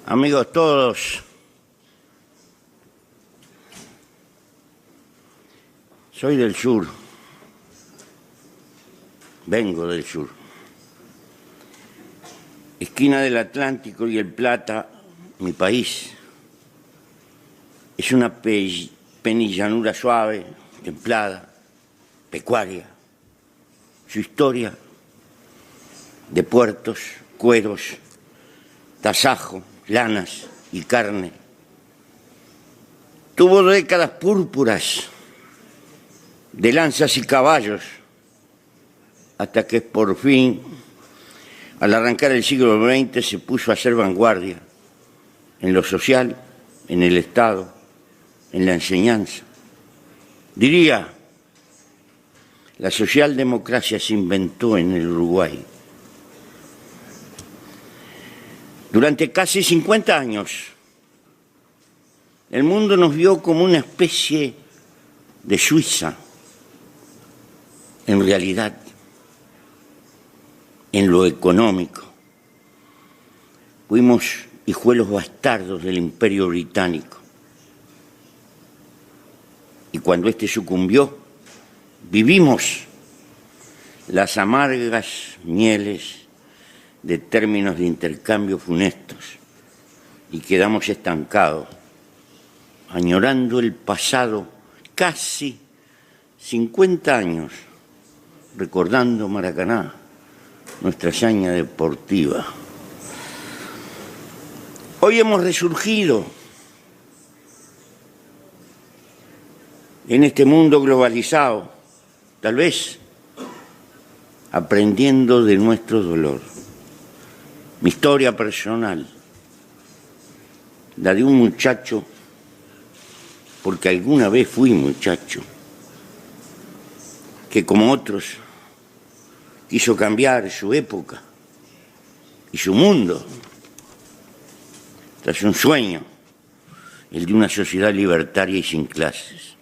Amigos todos, soy del sur, vengo del sur. Esquina del Atlántico y el Plata, mi país, es una penillanura suave, templada, pecuaria. Su historia de puertos, cueros, tasajo, lanas y carne. Tuvo décadas púrpuras de lanzas y caballos, hasta que por fin, al arrancar el siglo XX, se puso a hacer vanguardia en lo social, en el Estado, en la enseñanza. Diría, la socialdemocracia se inventó en el Uruguay. Durante casi 50 años, el mundo nos vio como una especie de Suiza, en realidad, en lo económico. Fuimos hijuelos bastardos del Imperio Británico. Y cuando éste sucumbió, vivimos las amargas mieles de términos de intercambio funestos y quedamos estancados, añorando el pasado casi 50 años, recordando Maracaná, nuestra hazaña deportiva. Hoy hemos resurgido en este mundo globalizado, tal vez aprendiendo de nuestro dolor. Mi historia personal, la de un muchacho, porque alguna vez fui muchacho, que como otros quiso cambiar su época y su mundo tras un sueño, el de una sociedad libertaria y sin clases.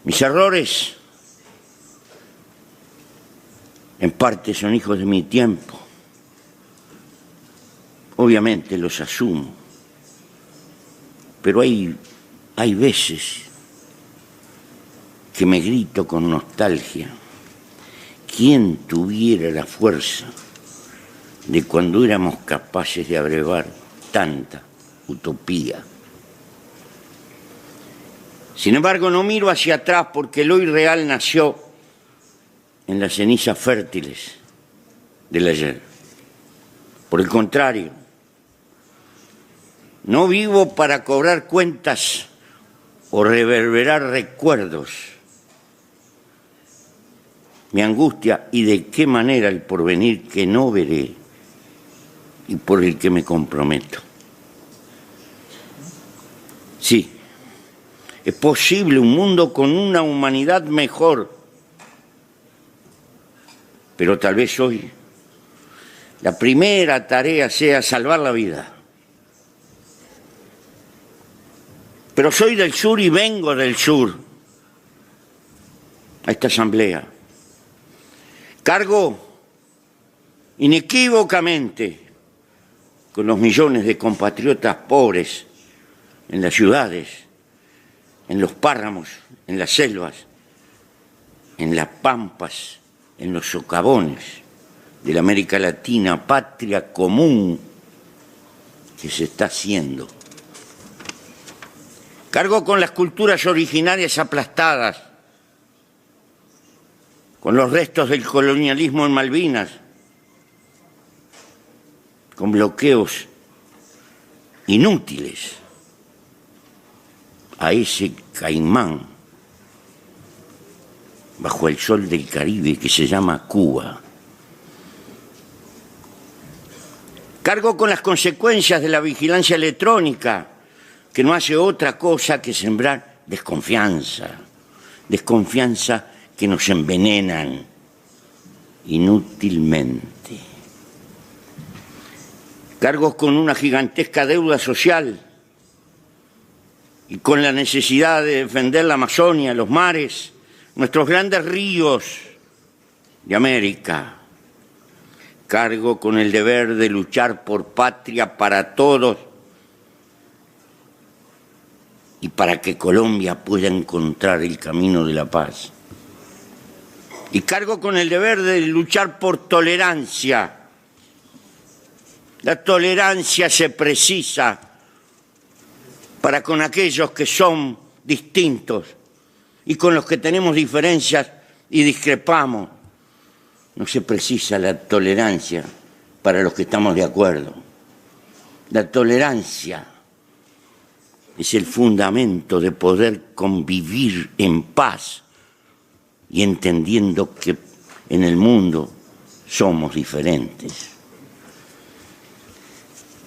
Mis errores, en parte, son hijos de mi tiempo. Obviamente los asumo, pero hay veces que me grito con nostalgia. ¿Quién tuviera la fuerza de cuando éramos capaces de abrevar tanta utopía? Sin embargo, no miro hacia atrás porque el hoy real nació en las cenizas fértiles del ayer. Por el contrario, no vivo para cobrar cuentas o reverberar recuerdos. Me angustia y de qué manera el porvenir que no veré y por el que me comprometo. Sí, es posible un mundo con una humanidad mejor, pero tal vez hoy la primera tarea sea salvar la vida. Pero soy del sur y vengo del sur a esta asamblea. Cargo inequívocamente con los millones de compatriotas pobres en las ciudades, en los páramos, en las selvas, en las pampas, en los socavones de la América Latina, patria común que se está haciendo. Cargo con las culturas originarias aplastadas, con los restos del colonialismo en Malvinas, con bloqueos inútiles a ese caimán bajo el sol del Caribe que se llama Cuba. Cargo con las consecuencias de la vigilancia electrónica, que no hace otra cosa que sembrar desconfianza, desconfianza que nos envenenan inútilmente. Cargo con una gigantesca deuda social y con la necesidad de defender la Amazonia, los mares, nuestros grandes ríos de América. Cargo con el deber de luchar por patria para todos y para que Colombia pueda encontrar el camino de la paz. Y cargo con el deber de luchar por tolerancia. La tolerancia se precisa para con aquellos que son distintos y con los que tenemos diferencias y discrepamos. No se precisa la tolerancia para los que estamos de acuerdo. La tolerancia es el fundamento de poder convivir en paz y entendiendo que en el mundo somos diferentes.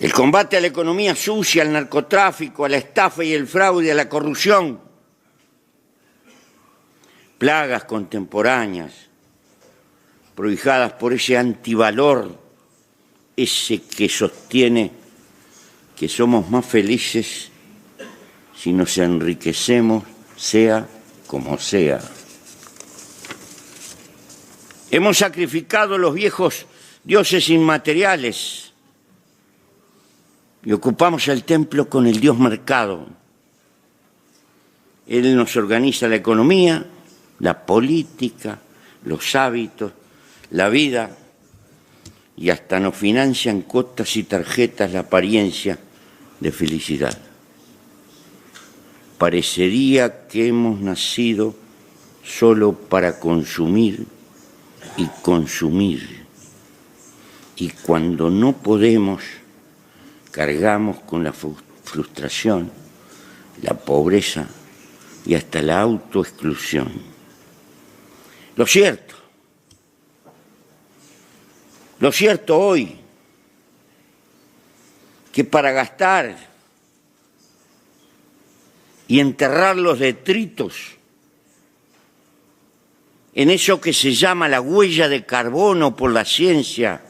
El combate a la economía sucia, al narcotráfico, a la estafa y el fraude, a la corrupción, plagas contemporáneas, prohijadas por ese antivalor, ese que sostiene que somos más felices si nos enriquecemos, sea como sea. Hemos sacrificado los viejos dioses inmateriales y ocupamos el templo con el dios mercado. Él nos organiza la economía, la política, los hábitos, la vida, y hasta nos financian cuotas y tarjetas la apariencia de felicidad. Parecería que hemos nacido solo para consumir y consumir, y cuando no podemos, cargamos con la frustración, la pobreza y hasta la autoexclusión. Lo cierto hoy, que para gastar y enterrar los detritos en eso que se llama la huella de carbono por la ciencia,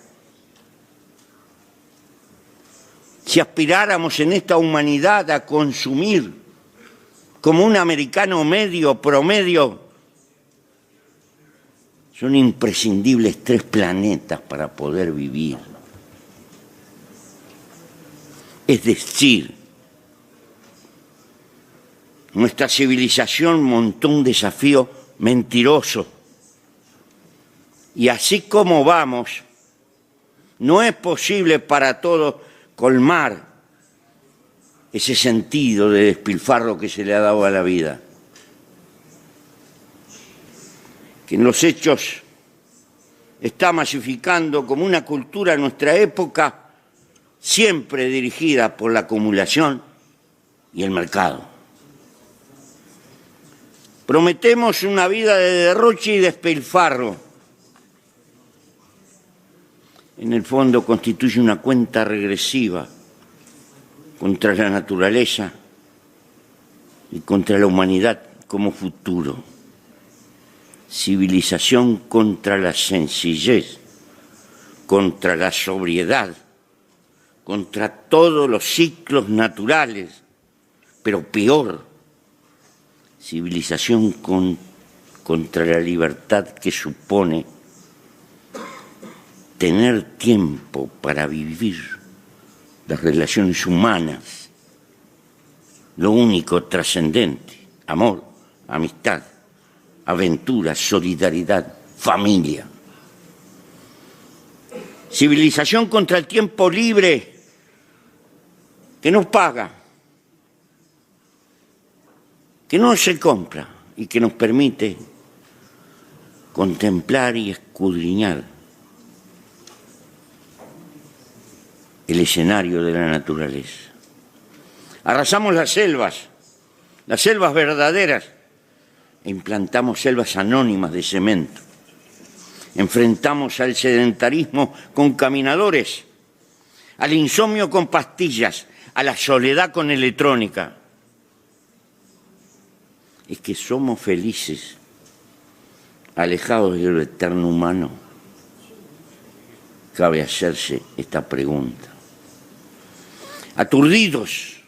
si aspiráramos en esta humanidad a consumir como un americano medio, promedio, son imprescindibles 3 planetas para poder vivir. Es decir, nuestra civilización montó un desafío mentiroso. Y así como vamos, no es posible para todos colmar ese sentido de despilfarro que se le ha dado a la vida. Que en los hechos está masificando como una cultura en nuestra época siempre dirigida por la acumulación y el mercado. Prometemos una vida de derroche y despilfarro. En el fondo constituye una cuenta regresiva contra la naturaleza y contra la humanidad como futuro. Civilización contra la sencillez, contra la sobriedad, contra todos los ciclos naturales, pero peor, civilización contra la libertad que supone tener tiempo para vivir las relaciones humanas, lo único trascendente, amor, amistad, aventura, solidaridad, familia. Civilización contra el tiempo libre que nos paga, que no se compra y que nos permite contemplar y escudriñar el escenario de la naturaleza. Arrasamos las selvas verdaderas, e implantamos selvas anónimas de cemento. Enfrentamos al sedentarismo con caminadores, al insomnio con pastillas, a la soledad con electrónica. Es que somos felices, alejados de lo eterno humano. Cabe hacerse esta pregunta. Aturdidos,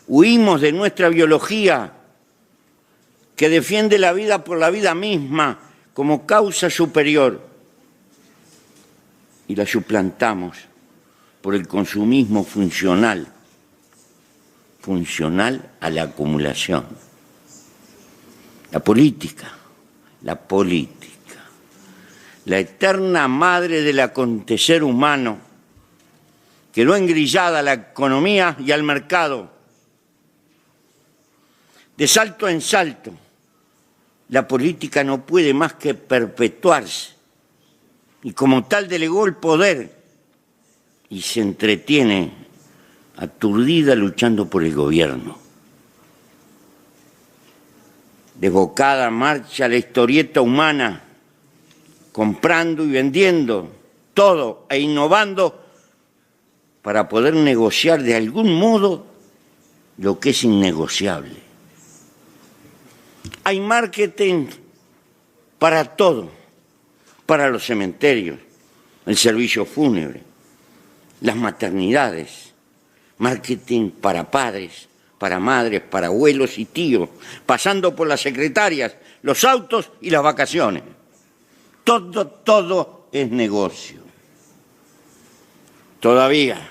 huimos de nuestra biología que defiende la vida por la vida misma como causa superior. y la suplantamos por el consumismo funcional a la acumulación. La política, la eterna madre del acontecer humano, quedó engrillada a la economía y al mercado. De salto en salto, la política no puede más que perpetuarse y como tal delegó el poder y se entretiene aturdida luchando por el gobierno. Desbocada marcha la historieta humana, comprando y vendiendo todo e innovando para poder negociar de algún modo lo que es innegociable. Hay marketing para todo, para los cementerios, el servicio fúnebre, las maternidades, marketing para padres, para madres, para abuelos y tíos, pasando por las secretarias, los autos y las vacaciones. Todo es negocio. Todavía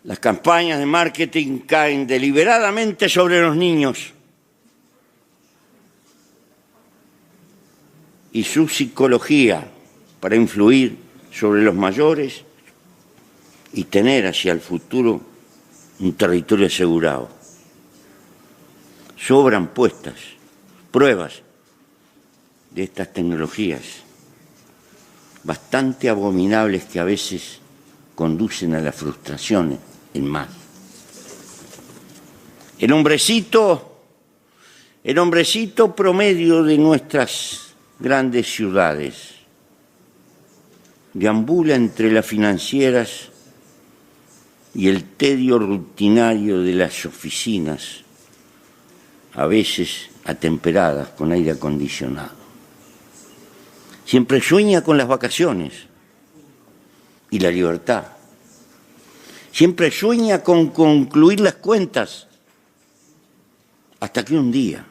las campañas de marketing caen deliberadamente sobre los niños y su psicología para influir sobre los mayores y tener hacia el futuro un territorio asegurado. Sobran puestas pruebas de estas tecnologías, bastante abominables que a veces conducen a la frustración en más. El hombrecito promedio de nuestras grandes ciudades deambula entre las financieras y el tedio rutinario de las oficinas, a veces atemperadas con aire acondicionado. Siempre sueña con las vacaciones y la libertad. Siempre sueña con concluir las cuentas, hasta que un día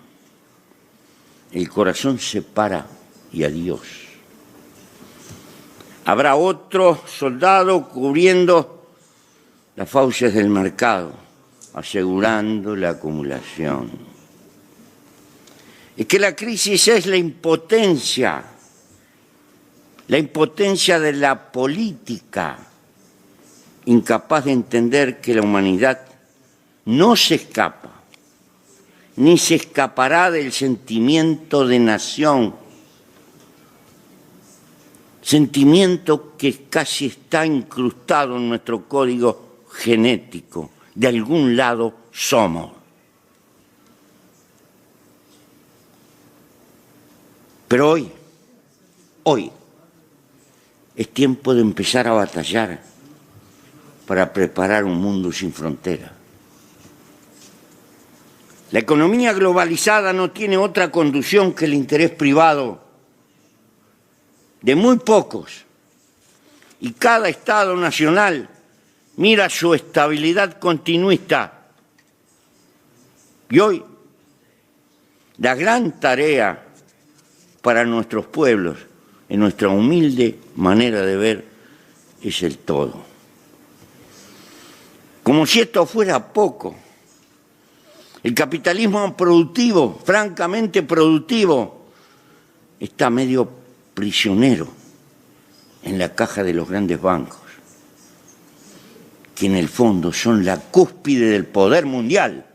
el corazón se para y adiós. Habrá otro soldado cubriendo las fauces del mercado, asegurando la acumulación. Es que la crisis es la impotencia de la política, incapaz de entender que la humanidad no se escapa, ni se escapará del sentimiento de nación, sentimiento que casi está incrustado en nuestro código genético. De algún lado somos. Pero hoy es tiempo de empezar a batallar para preparar un mundo sin frontera. La economía globalizada no tiene otra conducción que el interés privado de muy pocos, y cada Estado nacional mira su estabilidad continuista. Y hoy la gran tarea para nuestros pueblos, en nuestra humilde manera de ver, es el todo. Como si esto fuera poco, el capitalismo productivo, francamente productivo, está medio prisionero en la caja de los grandes bancos, que en el fondo son la cúspide del poder mundial.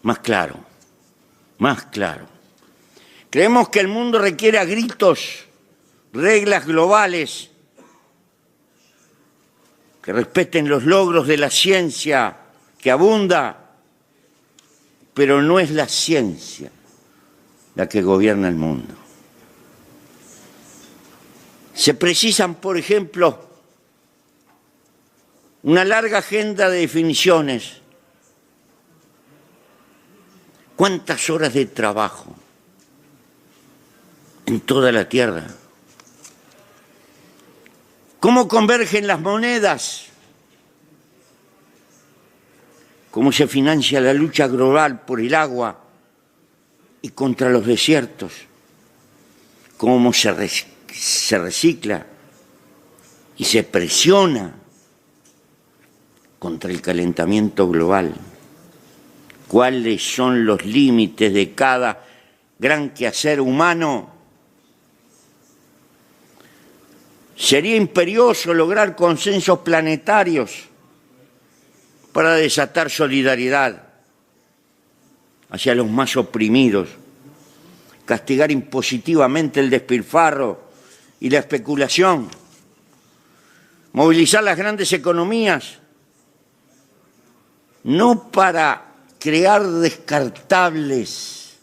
Más claro. Creemos que el mundo requiere a gritos reglas globales que respeten los logros de la ciencia que abunda, pero no es la ciencia la que gobierna el mundo. Se precisan, por ejemplo, una larga agenda de definiciones. ¿Cuántas horas de trabajo en toda la Tierra? ¿Cómo convergen las monedas? ¿Cómo se financia la lucha global por el agua y contra los desiertos? ¿Cómo se se recicla y se presiona contra el calentamiento global. ¿Cuáles son los límites de cada gran quehacer humano? Sería imperioso lograr consensos planetarios para desatar solidaridad hacia los más oprimidos, castigar impositivamente el despilfarro y la especulación, movilizar las grandes economías, no para crear descartables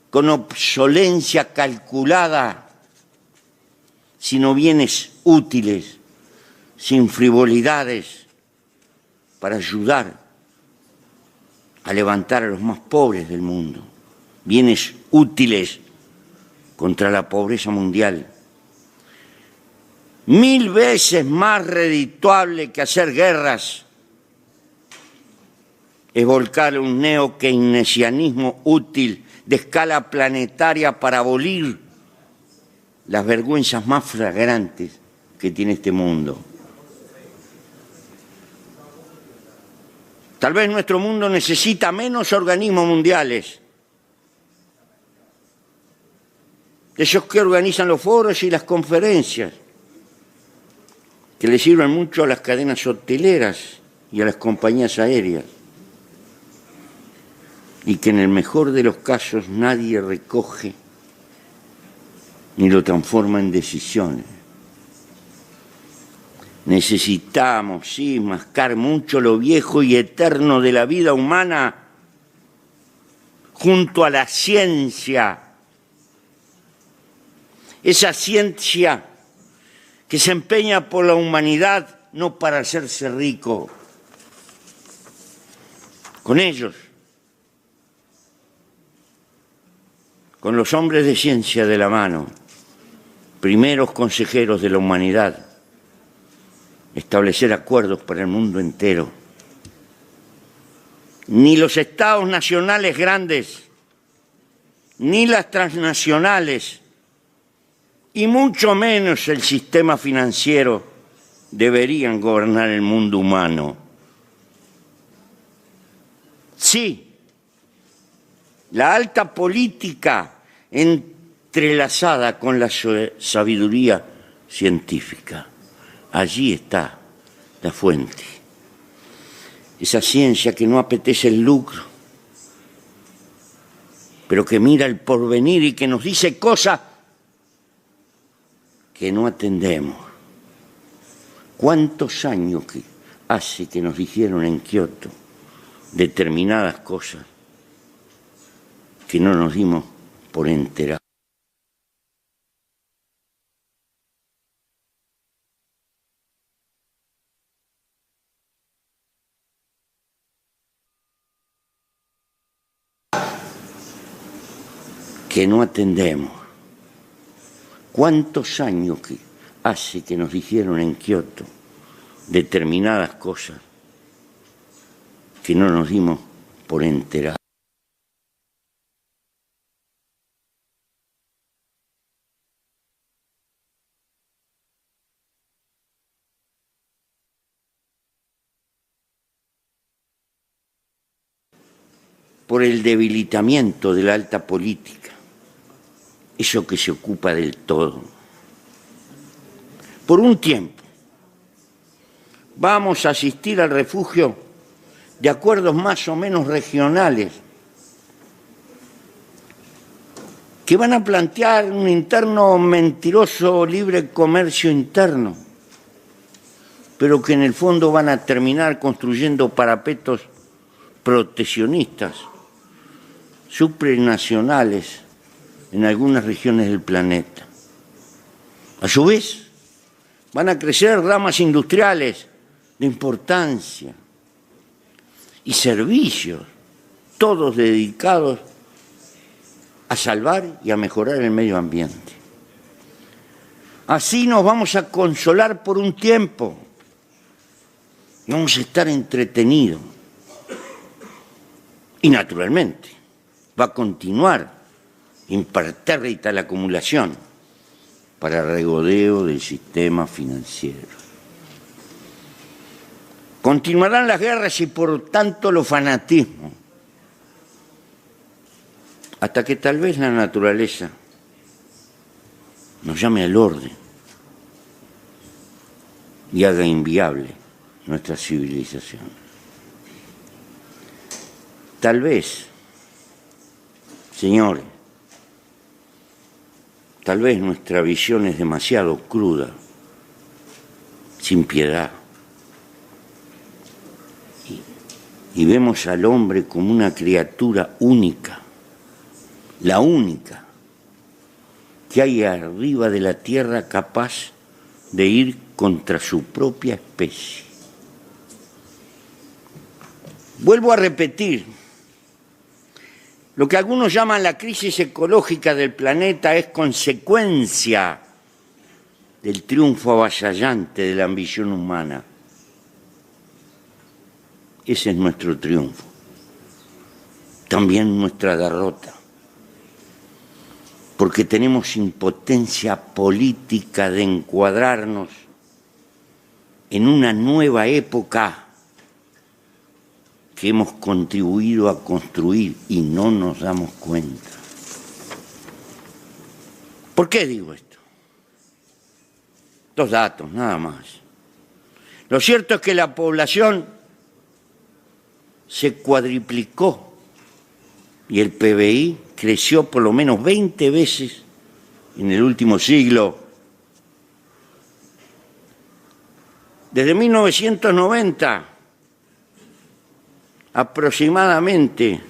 con obsolencia calculada, sino bienes útiles, sin frivolidades, para ayudar a levantar a los más pobres del mundo. Bienes útiles contra la pobreza mundial. 1000 veces más redituable que hacer guerras es volcar un neo-keynesianismo útil de escala planetaria para abolir las vergüenzas más flagrantes que tiene este mundo. Tal vez nuestro mundo necesita menos organismos mundiales, esos que organizan los foros y las conferencias, que le sirven mucho a las cadenas hoteleras y a las compañías aéreas, y que en el mejor de los casos nadie recoge ni lo transforma en decisiones. Necesitamos, sí, mascar mucho lo viejo y eterno de la vida humana junto a la ciencia. Esa ciencia que se empeña por la humanidad no para hacerse rico. Con ellos, con los hombres de ciencia de la mano, primeros consejeros de la humanidad, establecer acuerdos para el mundo entero. Ni los estados nacionales grandes, ni las transnacionales, y mucho menos el sistema financiero deberían gobernar el mundo humano. Sí, la alta política entrelazada con la sabiduría científica. Allí está la fuente. Esa ciencia que no apetece el lucro, pero que mira el porvenir y que nos dice cosas que no atendemos. ¿Cuántos años hace que nos dijeron en Kioto determinadas cosas que no nos dimos por enterados? Que no atendemos. ¿Cuántos años hace que nos dijeron en Kioto determinadas cosas que no nos dimos por enterados? Por el debilitamiento de la alta política, eso que se ocupa del todo. Por un tiempo vamos a asistir al refugio de acuerdos más o menos regionales que van a plantear un interno mentiroso libre comercio interno, pero que en el fondo van a terminar construyendo parapetos proteccionistas supranacionales en algunas regiones del planeta. A su vez, van a crecer ramas industriales de importancia y servicios, todos dedicados a salvar y a mejorar el medio ambiente. Así nos vamos a consolar por un tiempo, vamos a estar entretenidos. Y naturalmente va a continuar impertérrita la acumulación para regodeo del sistema financiero. Continuarán las guerras y por tanto los fanatismos, hasta que tal vez la naturaleza nos llame al orden y haga inviable nuestra civilización. Tal vez, señores, tal vez nuestra visión es demasiado cruda, sin piedad, y vemos al hombre como una criatura única, la única que hay arriba de la tierra capaz de ir contra su propia especie. Vuelvo a repetir, lo que algunos llaman la crisis ecológica del planeta es consecuencia del triunfo avasallante de la ambición humana. Ese es nuestro triunfo, también nuestra derrota, porque tenemos impotencia política de encuadrarnos en una nueva época que hemos contribuido a construir y no nos damos cuenta. ¿Por qué digo esto? 2 datos, nada más. Lo cierto es que la población se cuadriplicó y el PBI creció por lo menos 20 veces en el último siglo. Desde 1990, aproximadamente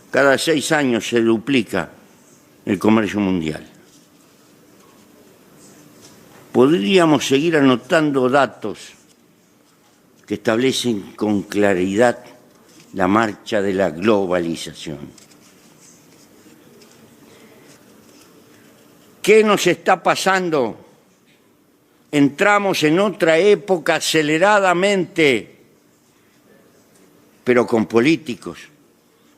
cada 6 años se duplica el comercio mundial. Podríamos seguir anotando datos que establecen con claridad la marcha de la globalización. ¿Qué nos está pasando? Entramos en otra época aceleradamente, pero con políticos,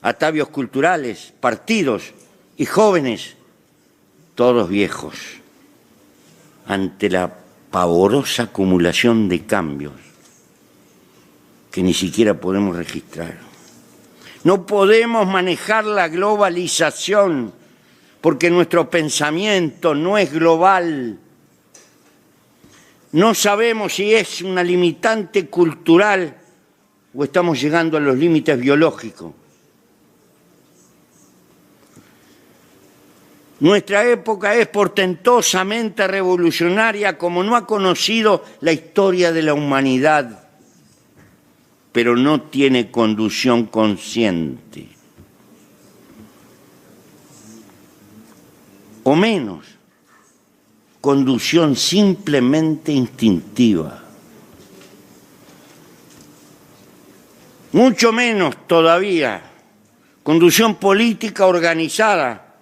atavios culturales, partidos y jóvenes, todos viejos, ante la pavorosa acumulación de cambios que ni siquiera podemos registrar. No podemos manejar la globalización porque nuestro pensamiento no es global. No sabemos si es una limitante cultural o estamos llegando a los límites biológicos. Nuestra época es portentosamente revolucionaria como no ha conocido la historia de la humanidad, pero no tiene conducción consciente. O menos, conducción simplemente instintiva. Mucho menos todavía, conducción política organizada,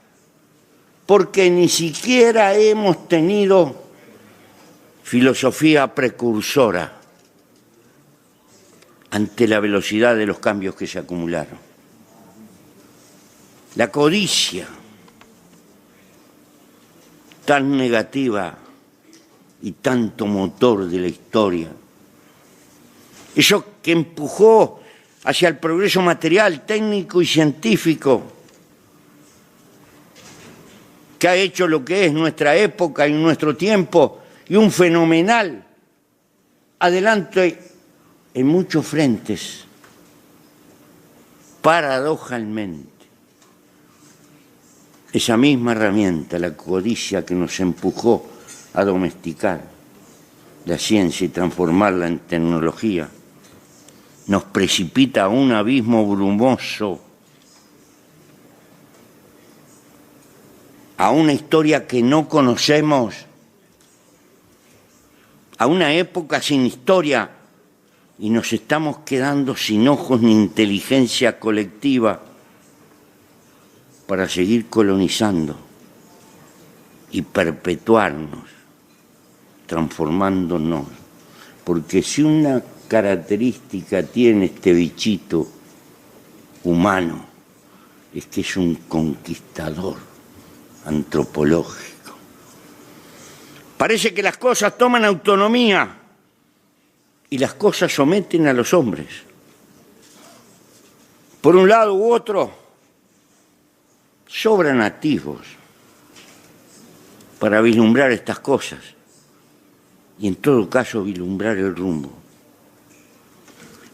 porque ni siquiera hemos tenido filosofía precursora ante la velocidad de los cambios que se acumularon. La codicia, tan negativa y tanto motor de la historia, eso que empujó hacia el progreso material, técnico y científico, que ha hecho lo que es nuestra época y nuestro tiempo y un fenomenal adelante en muchos frentes. Paradojalmente, esa misma herramienta, la codicia que nos empujó a domesticar la ciencia y transformarla en tecnología, nos precipita a un abismo brumoso, a una historia que no conocemos, a una época sin historia, y nos estamos quedando sin ojos ni inteligencia colectiva para seguir colonizando y perpetuarnos, transformándonos. Porque si una característica tiene este bichito humano, es que es un conquistador antropológico. Parece que las cosas toman autonomía y las cosas someten a los hombres. Por un lado u otro, sobran atisbos para vislumbrar estas cosas y en todo caso vislumbrar el rumbo.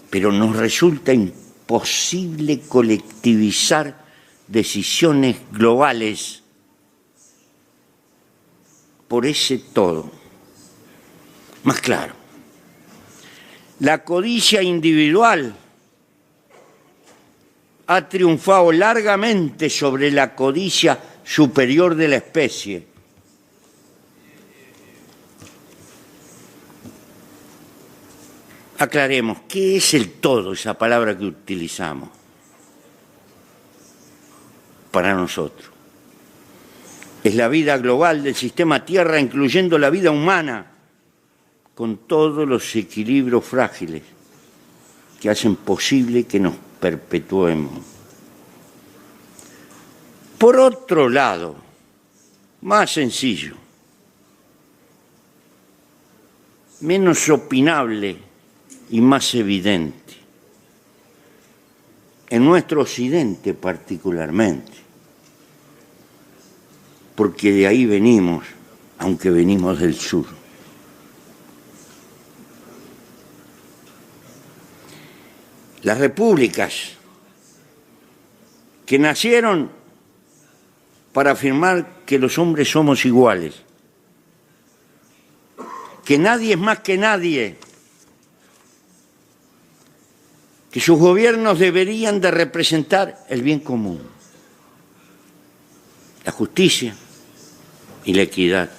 Pero nos resulta imposible colectivizar decisiones globales por ese todo. Más claro, la codicia individual ha triunfado largamente sobre la codicia superior de la especie. Aclaremos, ¿qué es el todo, esa palabra que utilizamos para nosotros? Es la vida global del sistema Tierra, incluyendo la vida humana, con todos los equilibrios frágiles que hacen posible que nos perpetuemos. Por otro lado, más sencillo, menos opinable y más evidente, en nuestro occidente particularmente, porque de ahí venimos, aunque venimos del sur. Las repúblicas que nacieron para afirmar que los hombres somos iguales, que nadie es más que nadie, que sus gobiernos deberían de representar el bien común, la justicia y la equidad.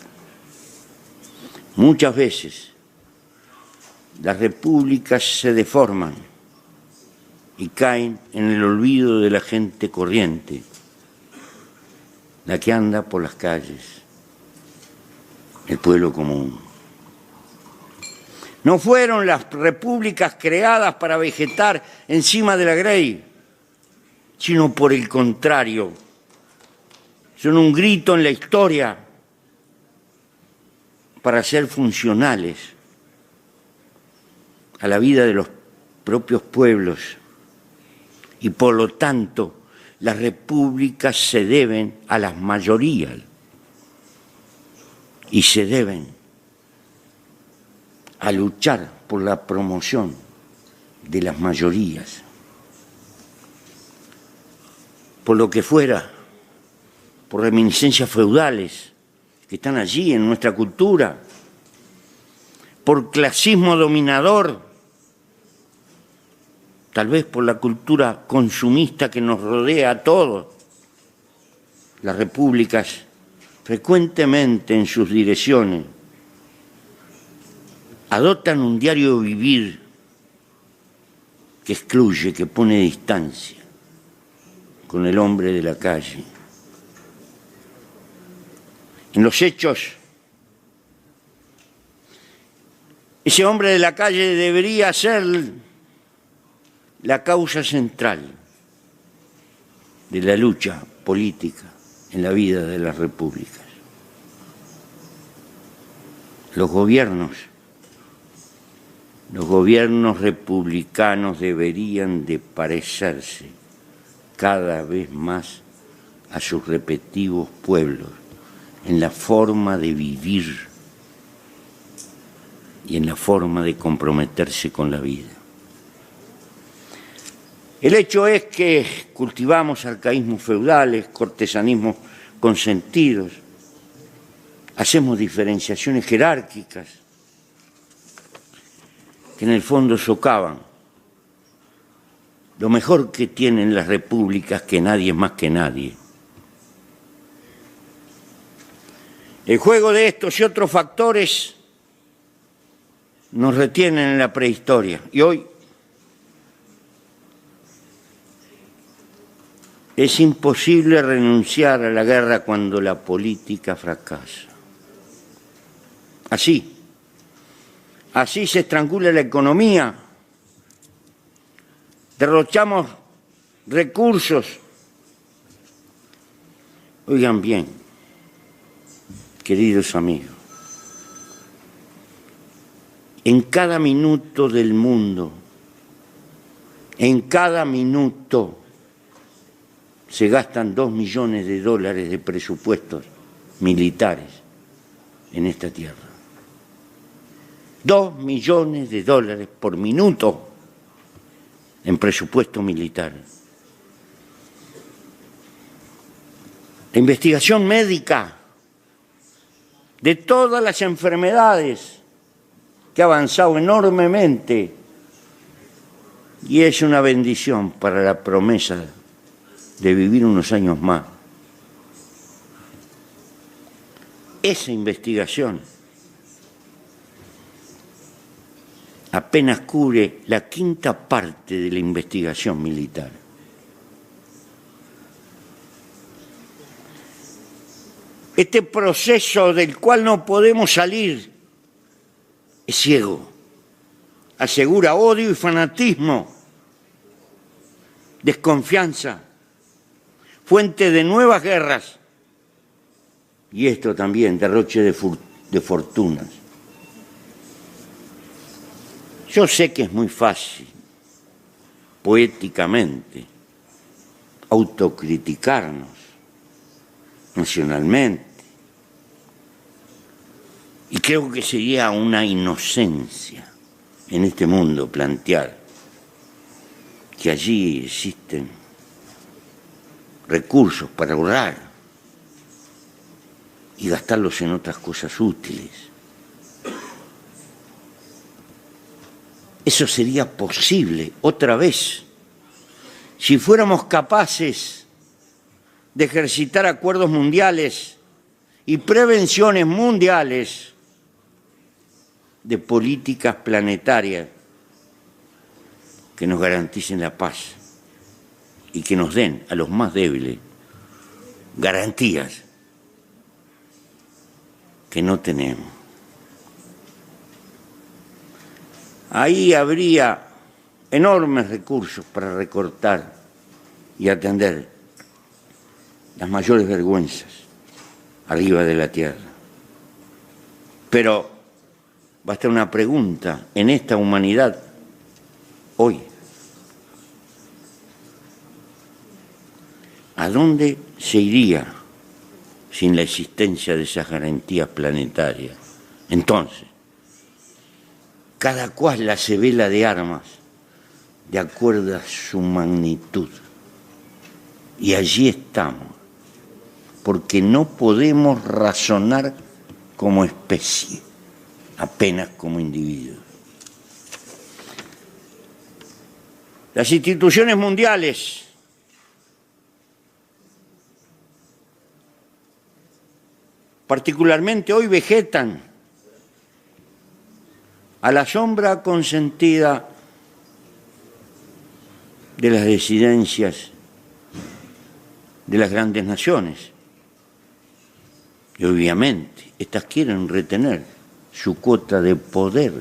Muchas veces las repúblicas se deforman y caen en el olvido de la gente corriente, la que anda por las calles, el pueblo común. No fueron las repúblicas creadas para vegetar encima de la grey, sino por el contrario, son un grito en la historia para ser funcionales a la vida de los propios pueblos. Y por lo tanto, las repúblicas se deben a las mayorías y se deben a luchar por la promoción de las mayorías. Por lo que fuera, por reminiscencias feudales que están allí en nuestra cultura, por clasismo dominador, tal vez por la cultura consumista que nos rodea a todos. Las repúblicas frecuentemente en sus direcciones adoptan un diario vivir que excluye, que pone distancia con el hombre de la calle. En los hechos, ese hombre de la calle debería ser la causa central de la lucha política en la vida de las repúblicas. Los gobiernos republicanos deberían de parecerse cada vez más a sus respectivos pueblos en la forma de vivir y en la forma de comprometerse con la vida. El hecho es que cultivamos arcaísmos feudales, cortesanismos consentidos, hacemos diferenciaciones jerárquicas que en el fondo socavan lo mejor que tienen las repúblicas, que nadie es más que nadie. El juego de estos y otros factores nos retienen en la prehistoria y hoy es imposible renunciar a la guerra cuando la política fracasa. Así se estrangula la economía, derrochamos recursos. Oigan bien, queridos amigos, En cada minuto del mundo, en cada minuto, se gastan 2 millones de dólares de presupuestos militares en esta tierra. 2 millones de dólares por minuto en presupuesto militar. La investigación médica de todas las enfermedades que ha avanzado enormemente y es una bendición para la promesa de vivir unos años más. Esa investigación apenas cubre la quinta parte de la investigación militar. Este proceso del cual no podemos salir es ciego, asegura odio y fanatismo, desconfianza, fuente de nuevas guerras y esto también, derroche de fortunas. Yo sé que es muy fácil, poéticamente, autocriticarnos nacionalmente. Y creo que sería una inocencia en este mundo plantear que allí existen recursos para ahorrar y gastarlos en otras cosas útiles. Eso sería posible otra vez si fuéramos capaces de ejercitar acuerdos mundiales y prevenciones mundiales de políticas planetarias que nos garanticen la paz y que nos den a los más débiles garantías que no tenemos. Ahí habría enormes recursos para recortar y atender las mayores vergüenzas arriba de la tierra. Pero basta una pregunta en esta humanidad hoy. ¿A dónde se iría sin la existencia de esas garantías planetarias? Entonces, cada cual la se vela de armas de acuerdo a su magnitud. Y allí estamos, porque no podemos razonar como especie, apenas como individuos. Las instituciones mundiales particularmente hoy vegetan a la sombra consentida de las disidencias de las grandes naciones. Y obviamente estas quieren retener su cuota de poder.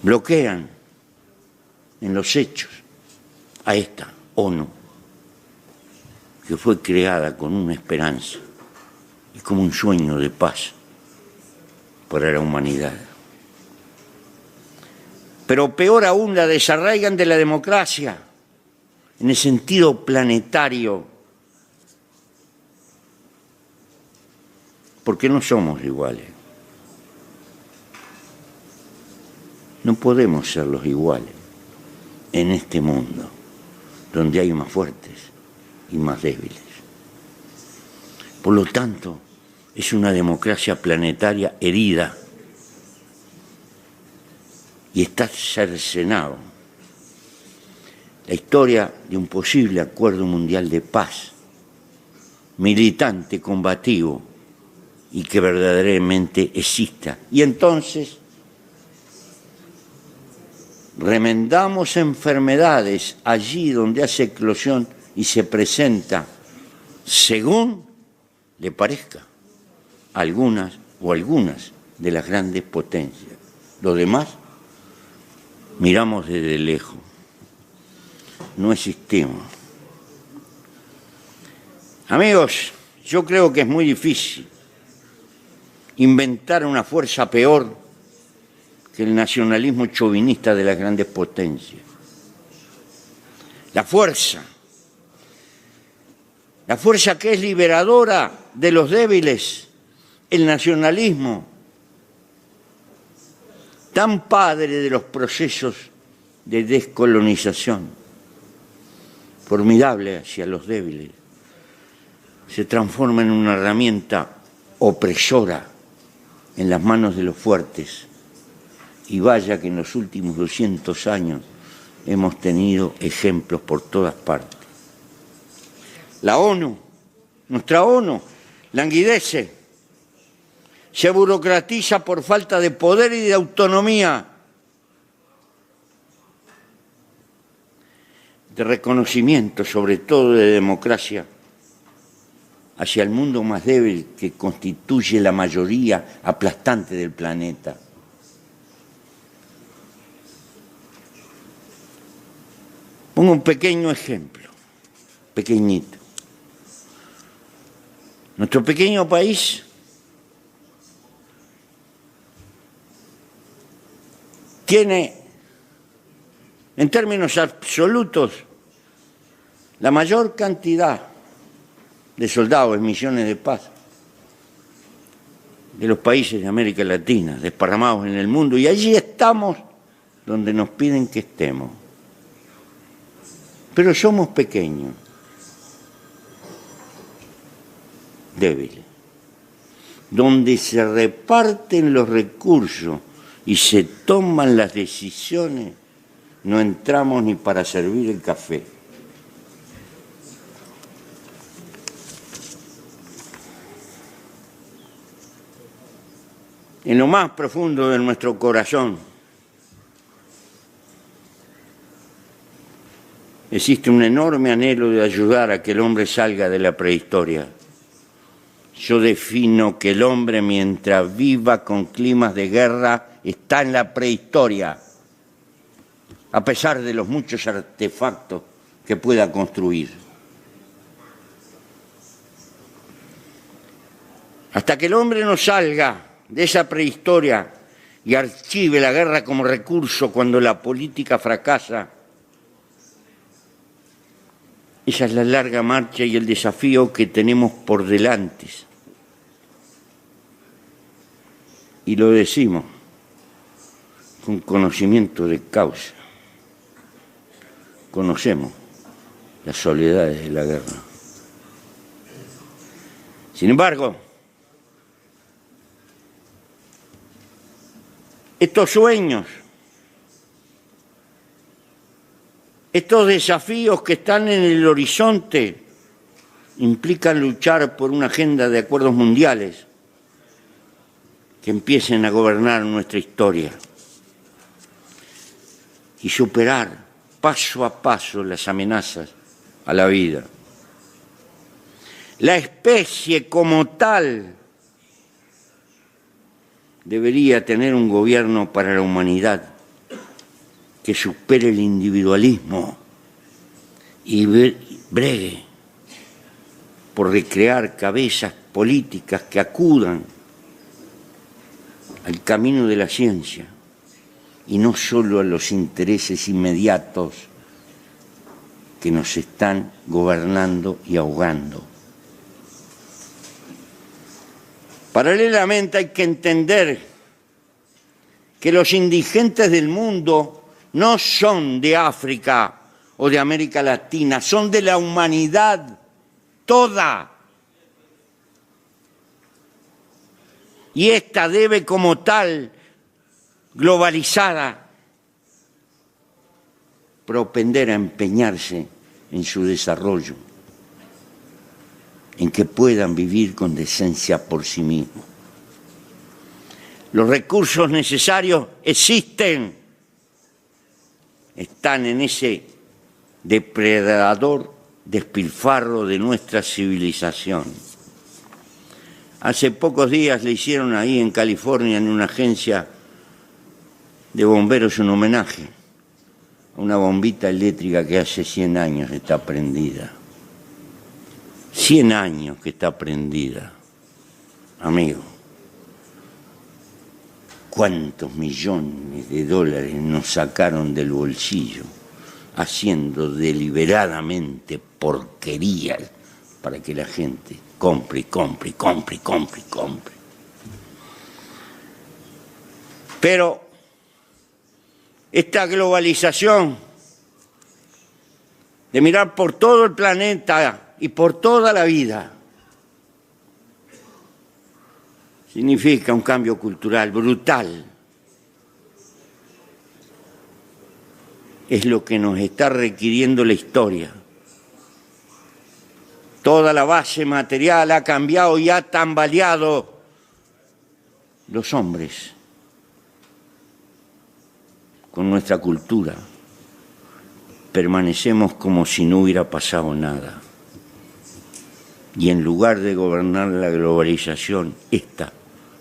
Bloquean en los hechos a esta ONU, que fue creada con una esperanza y como un sueño de paz para la humanidad. Pero peor aún, la desarraigan de la democracia en el sentido planetario, porque no somos iguales. No podemos ser los iguales en este mundo donde hay más fuertes y más débiles. Por lo tanto, es una democracia planetaria herida y está cercenado. La historia de un posible acuerdo mundial de paz, militante, combativo y que verdaderamente exista. Y entonces remendamos enfermedades allí donde hace eclosión y se presenta según le parezca a algunas de las grandes potencias. Lo demás miramos desde lejos, no existimos. Amigos, yo creo que es muy difícil inventar una fuerza peor que el nacionalismo chauvinista de las grandes potencias. La fuerza que es liberadora de los débiles, el nacionalismo, tan padre de los procesos de descolonización, formidable hacia los débiles, se transforma en una herramienta opresora en las manos de los fuertes. Y vaya que en los últimos 200 años hemos tenido ejemplos por todas partes. La ONU, nuestra ONU, languidece, se burocratiza por falta de poder y de autonomía, de reconocimiento, sobre todo de democracia, hacia el mundo más débil que constituye la mayoría aplastante del planeta. Pongo un pequeño ejemplo, pequeñito. Nuestro pequeño país tiene, en términos absolutos, la mayor cantidad de soldados en misiones de paz de los países de América Latina, desparramados en el mundo, y allí estamos donde nos piden que estemos. Pero somos pequeños, débiles, donde se reparten los recursos y se toman las decisiones, no entramos ni para servir el café. En lo más profundo de nuestro corazón existe un enorme anhelo de ayudar a que el hombre salga de la prehistoria. Yo defino que el hombre, mientras viva con climas de guerra, está en la prehistoria, a pesar de los muchos artefactos que pueda construir. Hasta que el hombre no salga de esa prehistoria y archive la guerra como recurso cuando la política fracasa, esa es la larga marcha y el desafío que tenemos por delante. Y lo decimos con conocimiento de causa. Conocemos las soledades de la guerra. Sin embargo, estos sueños, estos desafíos que están en el horizonte implican luchar por una agenda de acuerdos mundiales que empiecen a gobernar nuestra historia y superar paso a paso las amenazas a la vida. La especie como tal debería tener un gobierno para la humanidad que supere el individualismo y bregue por recrear cabezas políticas que acudan al camino de la ciencia y no solo a los intereses inmediatos que nos están gobernando y ahogando. Paralelamente hay que entender que los indigentes del mundo no son de África o de América Latina, son de la humanidad toda. Y esta debe como tal, globalizada, propender a empeñarse en su desarrollo, en que puedan vivir con decencia por sí mismos. Los recursos necesarios existen, están en ese depredador despilfarro de nuestra civilización. Hace pocos días le hicieron ahí en California, en una agencia de bomberos, un homenaje a una bombita eléctrica que hace 100 años está prendida. 100 años que está prendida, amigo. ¿Cuántos millones de dólares nos sacaron del bolsillo haciendo deliberadamente porquerías para que la gente compre, compre, compre, compre, compre? Pero esta globalización de mirar por todo el planeta y por toda la vida significa un cambio cultural brutal. Es lo que nos está requiriendo la historia. Toda la base material ha cambiado y ha tambaleado. Los hombres, con nuestra cultura, permanecemos como si no hubiera pasado nada. Y en lugar de gobernar la globalización, esta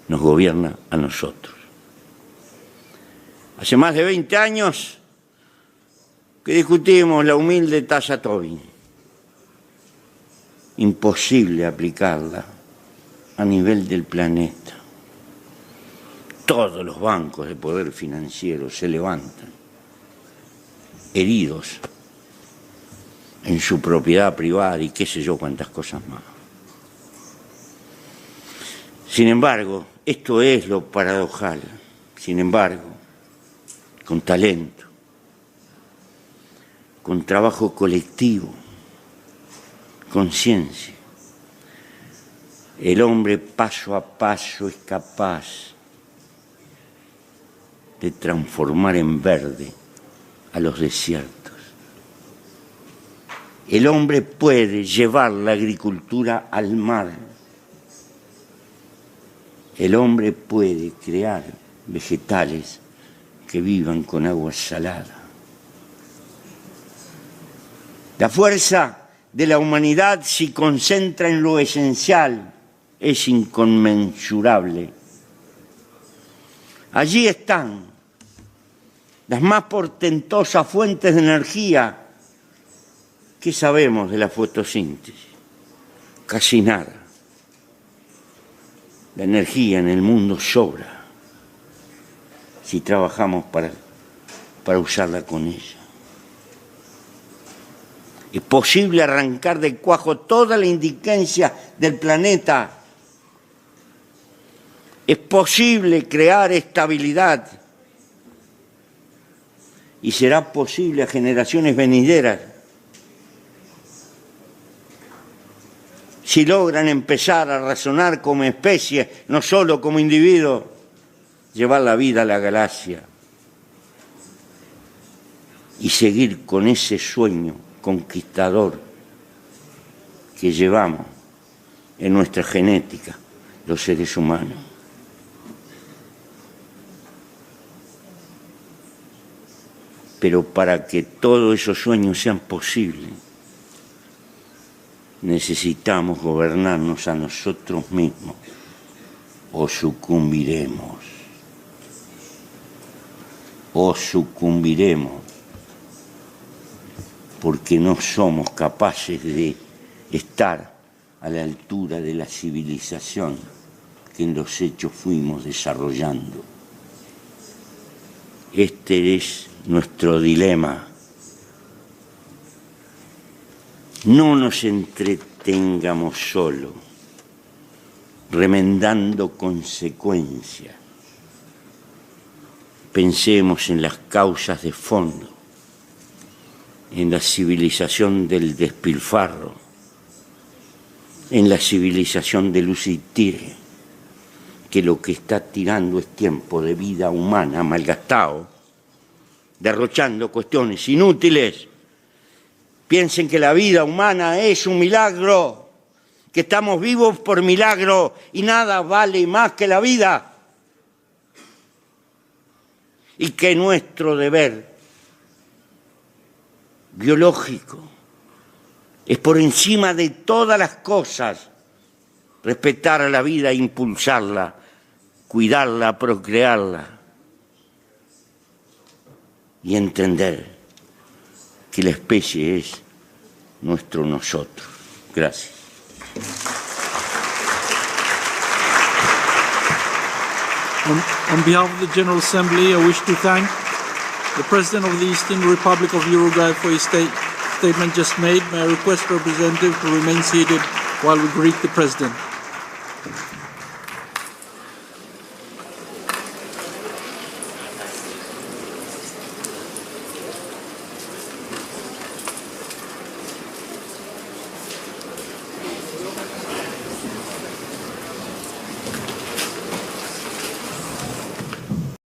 nos gobierna a nosotros. Hace más de 20 años que discutimos la humilde tasa Tobin. Imposible aplicarla a nivel del planeta. Todos los bancos de poder financiero se levantan, heridos en su propiedad privada y qué sé yo cuántas cosas más. Sin embargo, esto es lo paradojal. Sin embargo, con talento, con trabajo colectivo, con ciencia, el hombre paso a paso es capaz de transformar en verde a los desiertos. El hombre puede llevar la agricultura al mar. El hombre puede crear vegetales que vivan con agua salada. La fuerza de la humanidad se concentra en lo esencial, es inconmensurable. Allí están las más portentosas fuentes de energía. ¿Qué sabemos de la fotosíntesis? Casi nada. La energía en el mundo sobra si trabajamos para usarla con ella. Es posible arrancar de cuajo toda la indigencia del planeta. Es posible crear estabilidad. Y será posible a generaciones venideras si logran empezar a razonar como especie, no solo como individuo, llevar la vida a la galaxia y seguir con ese sueño conquistador que llevamos en nuestra genética los seres humanos. Pero para que todos esos sueños sean posibles, necesitamos gobernarnos a nosotros mismos o sucumbiremos. O sucumbiremos porque no somos capaces de estar a la altura de la civilización que en los hechos fuimos desarrollando. Este es nuestro dilema. No nos entretengamos solo, remendando consecuencias. Pensemos en las causas de fondo, en la civilización del despilfarro, en la civilización del uso y tire, que lo que está tirando es tiempo de vida humana malgastado, derrochando cuestiones inútiles. Piensen que la vida humana es un milagro, que estamos vivos por milagro y nada vale más que la vida. Y que nuestro deber biológico es por encima de todas las cosas respetar a la vida, impulsarla, cuidarla, procrearla y entender que la especie es nuestro nosotros. Gracias. On behalf of the General Assembly, I wish to thank the President of the Eastern Republic of Uruguay for his statement just made. May I request the representative to remain seated while we greet the President.